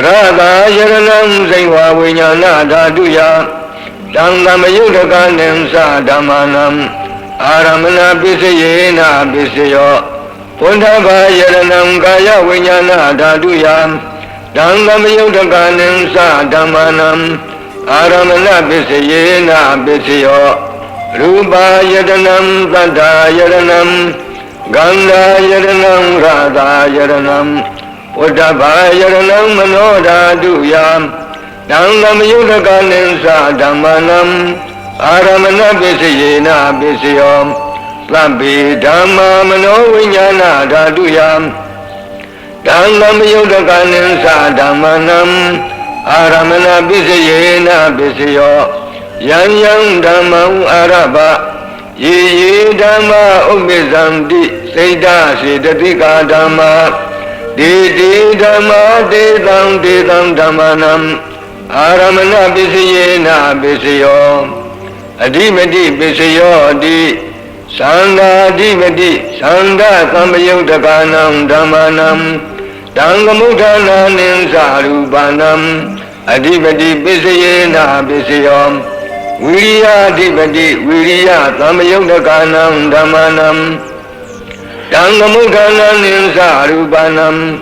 Radha Yaranam Zaiva Vinyana Dhatuya Dangam Yudhakanim Sadhamanam Aramana Bisayena Bisayo Pundava Yaranam Gaya Vinyana Dhatuya Dangam Yudhakanim Sadhamanam Aramana Bisayena Bisayo Rupa Yaranam Tata Yaranam Ganga Yaranam Radha Yaranam Uddhava Yaranam Manoda Duyam Dangam Yudhakanim Sadhamanam Aramana Bisayena Bisayam Lampi Dhamma Mano Vinyana Dhaduyam Dangam Yudhakanim Sadhamanam Aramana Bisayena Bisayo Yang Yang Dhamma Araba Ye Dhamma Ubizamdi Seda Siddhatika Dhamma Didi Dhamma Dedam Dhammanam Aramana Bisayena Bisayo Adimati Bisayo Di Sanda Adimati Sanda Samayudakanam Dhammanam Dangamudana Ninsarupanam Adimati Bisayena Bisayo Viriya Adimati Viriya Samayudakanam Dhammanam Dangamudana Ninsarupanam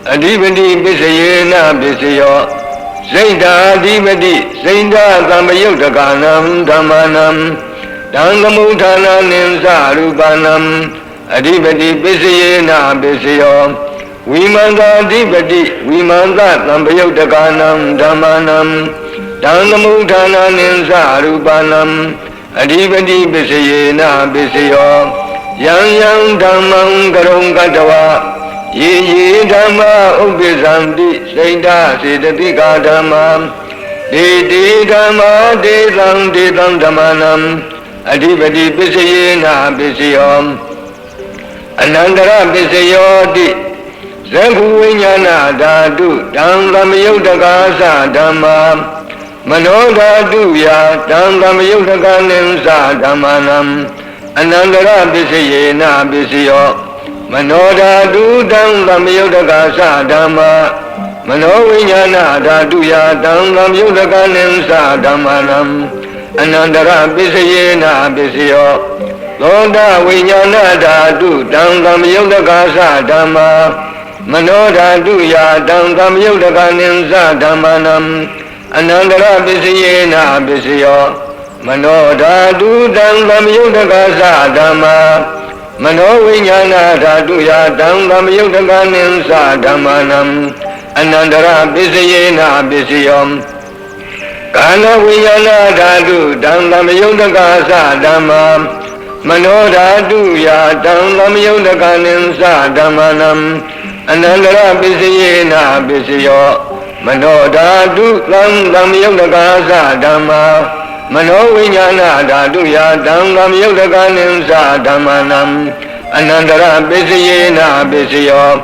Adipati Bisayena Bisayo Zaita Adipati Zaita Samayudakanam Dhammanam Dangamudana Ninsarupanam Adipati Bisayena Bisayo Vimanta Adipati Vimanta Samayudakanam Dhammanam Dangamudana Ninsarupanam Adipati Bisayena Bisayo Yang Yang Dhammam Karong Katawa Ye Dhamma Ubizamdi Saida Siddhatika Dhamma Didi Dhamma Dedam Dhammanam Adipati Bisayena Bisayam Anandara Bisayoti Zaghu Vinyana Dhatu Dangam Yudhakasa Dhamma Mano Dhatuya Dangam Yudhakanim Sadhamanam Anandara Bisayena Bisayo Manoda Dudam Yudhakasa Dhamma Mano Vinyana Dhatuya Dangam Yudhakanim Sadhamanam Anandara Bisayena Bisayo Loda Vinyana Dhatu Dangam Yudhakasa Dhamma Mano Dhatuya Dangam Yudhakanim Sadhamanam Anandara Bisayena Bisayo Mano Dhatu Dangam Yudhakasa Dhamma Mano Vinyana Dhatuya Dangam Yudhakanim Sadhamanam Anandara Bisayena Bisayam Kana Vinyana Dhatu Dangam Yudhakasa Dhamma Mano Dhatuya Dangam Yudhakanim Sadhamanam Anandara Bisayena Bisayo Mano Dhatu Dangam Yudhakasa Dhamma Mano Vinyana Dhatuya Dangam Yudhakanim Sadhamanam Anandara Bisayena Bisayo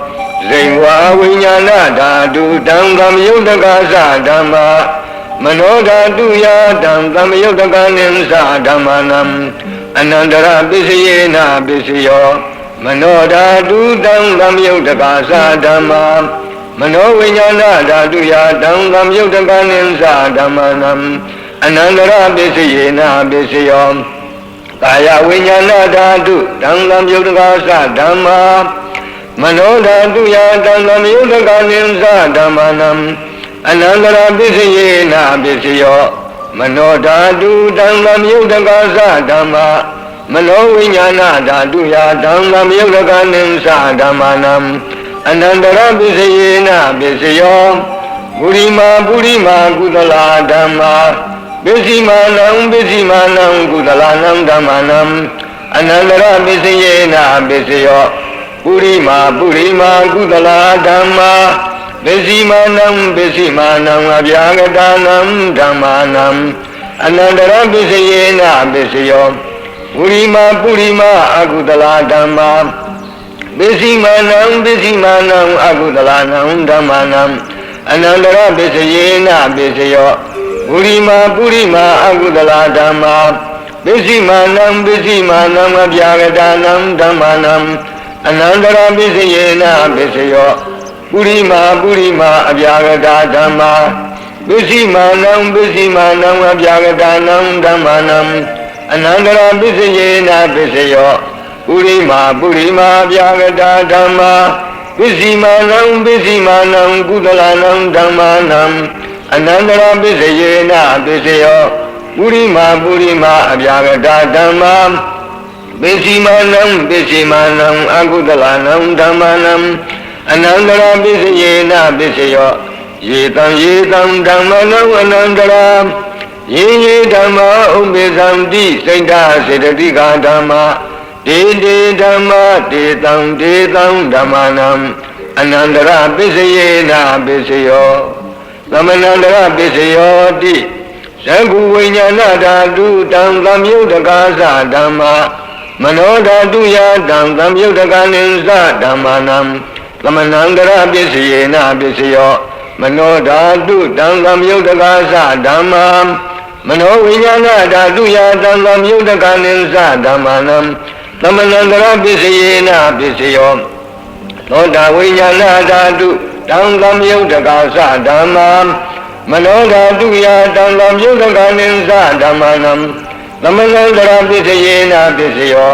Zaiva Vinyana Dhatu Dangam Yudhakasa Dhamma Mano Dhatuya Dangam Yudhakanim Sadhamanam Anandara Bisayena Bisayo Mano Dhatu Dangam Yudhakasa Dhamma Mano Vinyana Dhatuya Dangam Yudhakanim Sadhamanam Anandara Bisayena Bisayo Kaya Vinyana Dhatu Dangam Yudhakasa Dhamma Mano Dhatuya Dangam Yudhakanim Sadhamanam Anandara Bisayena Bisayo Mano Dhatu Dangam Yudhakasa Dhamma Mano Vinyana Dhatuya Dangam Yudhakanim Sadhamanam Anandara Bisayena Bisayo Purima Kudala Dhamma Bisimanam Kudalanam Dhammanam Anandara Bisayena Bisayo Purima Kudala Dhamma Bisimanam Abhyagadanam Dhammanam Anandara Bisayena Bisayo Purima Akudala Dhamma Bisimanam Akudalanam Dhammanam Anandara Bisayena Bisayo Purima Akudala Dhamma Bisimanam Abhyagadanam Dhammanam Anandara Bisayena Bisayo ပုရိမာအပြာကတာဓမ္မာပစ္စည်းမာနံအပြာကတာနံဓမ္မာနံအနန္တရာပစ္စယေနပစ္စယောပုရိမာအပြာကတာဓမ္မာပစ္စည်းမာနံကုသလနံဓမ္မာနံအနန္တရာပစ္စယေနပစ္စယောပုရိမာအပြာကတာဓမ္မာပစ္စည်းမာနံအကုသလနံဓမ္မာနံအနန္တရာပစ္စယေနပစ္စယောယေတံဓမ္မနံအနန္တရာယေဓမ္မာဥပ္ပေသံတိစိတ်ဓာစေတသိကဓမ္မာဒေဓမ္မာဒေတံဓမ္မာနံအနန္တရာပစ္စယေနပစ္စယောသမဏန္တရာပစ္စယောတိသကုဝိညာဏဓာတုတံသံယုတ်တကာသဓမ္မာမနောဓာတုယတံသံယုတ်တကာနိသဓမ္မာနံသမဏန္တရာပစ္စယေနပစ္စယောမနောဓာတုတံသံယုတ်တကာသဓမ္မာမနောဝိညာဏဓာတုယတံသံယုတ်တကာနိသဓမ္မာနံသမဏန္တရာပစ္စယေနပစ္စယောသောတာဝိညာဏဓာတုတံသံယုတ်တကာသဓမ္မာမနောဓာတုယတံသံယုတ်တကာနိသဓမ္မာနံသမဏန္တရာပစ္စယေနပစ္စယော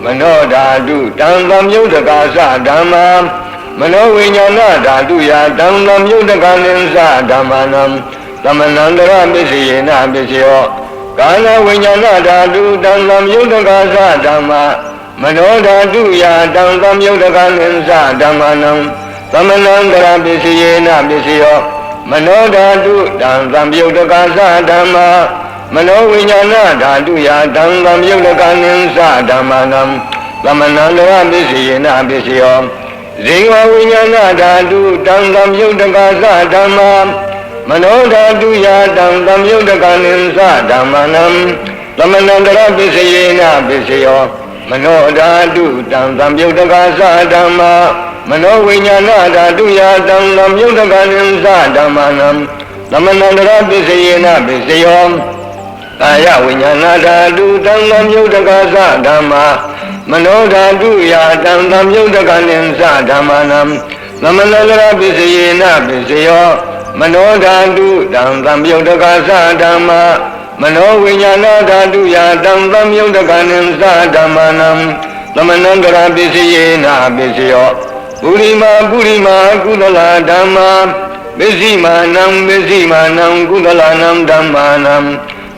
မနောဓာတုတံသံယုတ်တကာသဓမ္မာမနောဝိညာဏဓာတုယတံသံယုတ်တကာနိသဓမ္မာနံသမဏန္တရာပစ္စယေနပစ္စယောကာလဝိညာဏဓာတုတံသံယုတ်တကာသဓမ္မာမနောဓာတုယတံသံယုတ်တကာနိသဓမ္မာနံသမဏန္တရာပစ္စယေနပစ္စယောမနောဓာတုတံသံယုတ်တကာသဓမ္မာမနောဝိညာဏဓာတုယတံသံယုတ်တကာနိသဓမ္မာနံသမဏန္တရာပစ္စယေနပစ္စယောဇေဝဝိညာဏဓာတုတံသံယုတ်တကာသဓမ္မာမနောဓာတုယတံသံယုတ်တကာနိသဓမ္မာနံသမဏန္တရာပစ္စယေနပစ္စယောမနောဓာတုတံသံယုတ်တကာသဓမ္မာမနောဝိညာဏဓာတုယတံသံယုတ်တကာနိသဓမ္မာနံသမဏန္တရာပစ္စယေနပစ္စယောကာယဝိညာဏဓာတုတံသံယုတ်တကာသဓမ္မာမနောဓာတုယတံသံယုတ်တကာနိသဓမ္မာနံသမဏန္တရာပစ္စယေနပစ္စယောမနောဓာတုတံသံယုတ်တကာသဓမ္မာမနောဝိညာဏဓာတုယတံသံယုတ်တကာနိသဓမ္မာနံသမဏန္တရာပစ္စယေနပစ္စယောပုရိမာကုသလဓမ္မာပစ္စည်းမာနံကုသလနံဓမ္မာနံ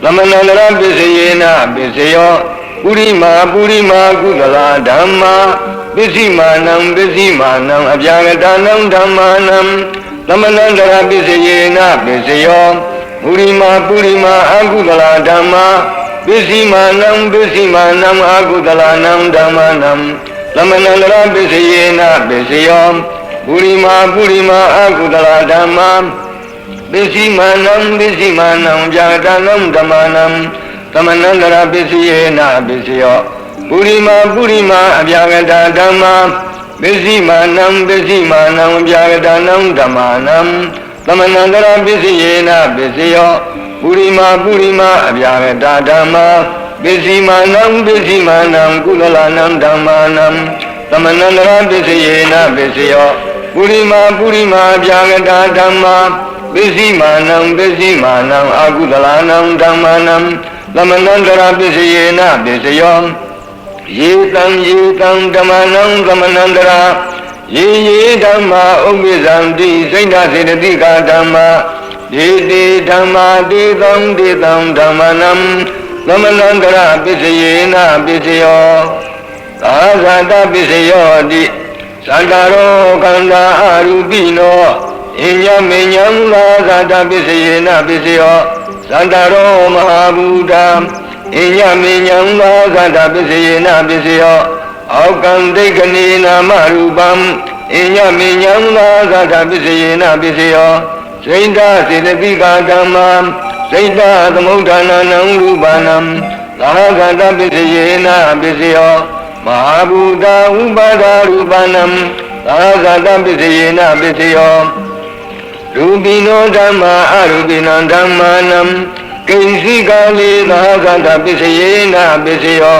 သမဏန္တရာပစ္စယေနပစ္စယောပုရိမာကုသလဓမ္မာပစ္စည်းမာနံအပြာကတာနံဓမ္မာနံသမဏန္တရာပစ္စယေနပစ္စယောပုရိမာအကုသလဓမ္မာပစ္စည်းမာနံအကုသလနံဓမ္မာနံသမဏန္တရာပစ္စယေနပစ္စယောပုရိမာအကုသလဓမ္မာပစ္စည်းမာနံပြာကတာနံဓမ္မာနံသမဏန္တရာပစ္စယေနပစ္စယောပုရိမာအပြာကတာဓမ္မာပစ္စည်းမာနံပြာကတာနံဓမ္မာနံသမဏန္တရာပစ္စယေနပစ္စယောပုရိမာအပြာကတာဓမ္မာပစ္စည်းမာနံကုသလနံဓမ္မာနံသမဏန္တရာပစ္စယေနပစ္စယောပုရိမာအပြာကတာဓမ္မာပစ္စည်းမာနံအကုသလနံဓမ္မာနံသမဏန္တရာပစ္စယေနပစ္စယောယေတံဓမ္မာနံသမဏန္တရာယေဓမ္မာဥပ္ပဇံတိစိတ်ဓာစေတသိကဓမ္မာဒေဓမ္မာဒေသံဓမ္မာနံသမဏန္တရာပစ္စယေနပစ္စယောသာဇာတပစ္စယောတိသန္တာရောကန္တာအရူပိနောအညမေညံသာဇာတပစ္စယေနပစ္စယောသန္တာရောမဟာဘူတာအညမေညံသာဇာတပစ္စယေနပစ္စယောအောကံဒိဋ္ဌနေနာမရူပံအညမေညံသာဇာတပစ္စယေနပစ္စယောစိတ်ဓာစေတသိကဓမ္မာစိတ်ဓာသမုဋ္ဌာနာနံရူပနံသာဂတပစ္စယေနပစ္စယောမဟာဘူတာဥပါဒရူပနံသာဂတပစ္စယေနပစ္စယောရူပိနောဓမ္မာအရူပိနံဓမ္မာနံကိဉ္စီကာလေသာဂတပစ္စယေနပစ္စယော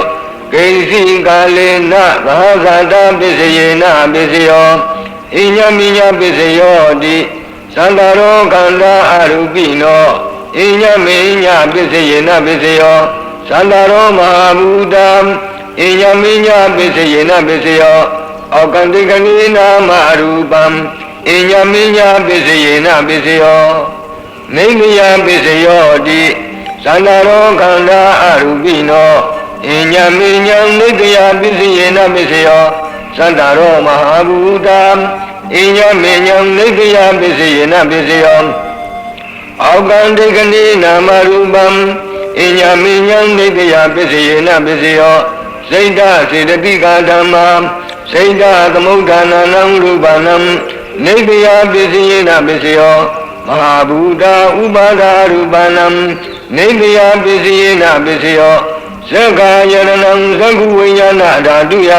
ကိဉ္စီကာလေနသာဂတပစ္စယေနပစ္စယော အိညာမိညာပစ္စယောတိသန္တာရောခန္ဓာအရူပိနောအိညာမိညာပစ္စယေနပစ္စယောသန္တာရောမဟာဘူတံအိညာမိညာပစ္စယေနပစ္စယောအောကံတိကနိနာမအရူပံအိညာမိညာပစ္စယေနပစ္စယောမိမိယပစ္စယောတိသန္တာရောခန္ဓာအရူပိနောအိညာမိညာနိတယပစ္စယေနပစ္စယောသန္တာရောမဟာဘူတံအိညာမိညာနိတယပစ္စယေနပစ္စယောအောကံတိကနိနာမရူပံအိညာမိညာနိတယပစ္စယေနပစ္စယောစိတ်ဓာစေတတိကာဓမ္မာစိတ်ဓာသမုဋ္ဌာနာနံရူပနံနိတယပစ္စယေနပစ္စယောမဟာဘူတာဥပါဒာရူပနံနိတယပစ္စယေနပစ္စယောသက္ကာယရဏံသက္ခုဝိညာဏဓာတုယ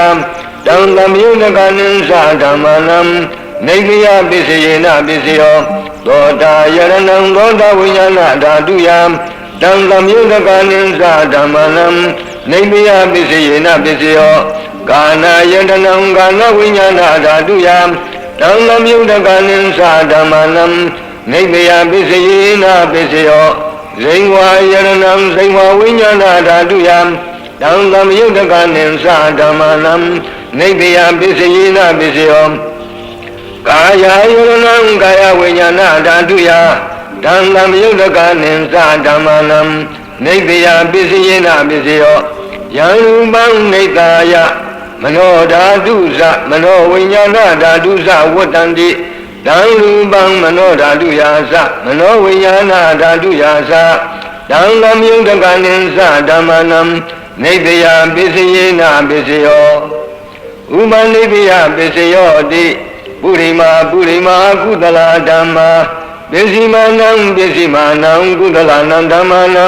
တံသမယုတကနိသဓမ္မနံနိတယပစ္စယေနပစ္စယောသောတာယရဏံသောတာဝိညာဏဓာတုယတံသမယုတကနိသဓမ္မနံနိတယပစ္စယေနပစ္စယောကာနာယတနံကာနဝိညာဏဓာတုယတံသမယုတကနိသဓမ္မနံနိတယပစ္စယေနပစ္စယောဇိဝါယရဏံဇိဝါဝိညာဏဓာတုယတံသမယုတကနိသဓမ္မနံနိတယပစ္စယေနပစ္စယောကာယယရဏံကာယဝိညာဏဓာတုယတံသမယုတကနိသဓမ္မနံနိတယပစ္စယေနပစ္စယောယံရူပံနိတယမနောဓာတုဇမနောဝိညာဏဓာတုဇဝတ္တန္တိတံရူပံမနောဓာတုယာသမနောဝိညာဏဓာတုယာသတံသမယုတကနိသဓမ္မနံနိတယပစ္စယေနပစ္စယောဥပနိတယပစ္စယောတိပုရိမာကုသလဓမ္မာပစ္စည်းမာနံကုသလနံဓမ္မနံ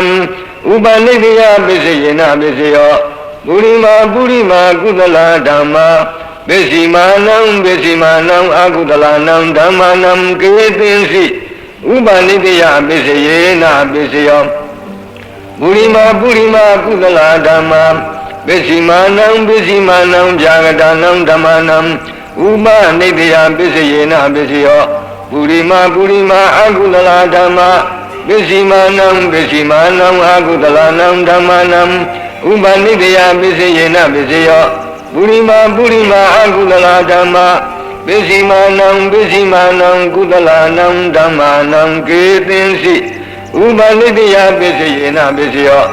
ဥပနိတယပစ္စယေနပစ္စယောပုရိမာကုသလဓမ္မာပစ္စည်းမာနံအကုသလနံဓမ္မနံကေသင်္စီဥပနိတယပစ္စယေနပစ္စယောပုရိမာကုသလဓမ္မာပစ္စည်းမာနံဗျာဂတနံဓမ္မနံဥပနိတယပစ္စယေနပစ္စယောပုရိမာအကုသလဓမ္မာပစ္စည်းမာနံအကုသလနံဓမ္မနံဥပနိတယပစ္စယေနပစ္စယောပုရိမာအကုသလဓမ္မာပစ္စည်းမာနံကုသလနံဓမ္မနံကေသင်္စီဥပနိတယပစ္စယေနပစ္စယော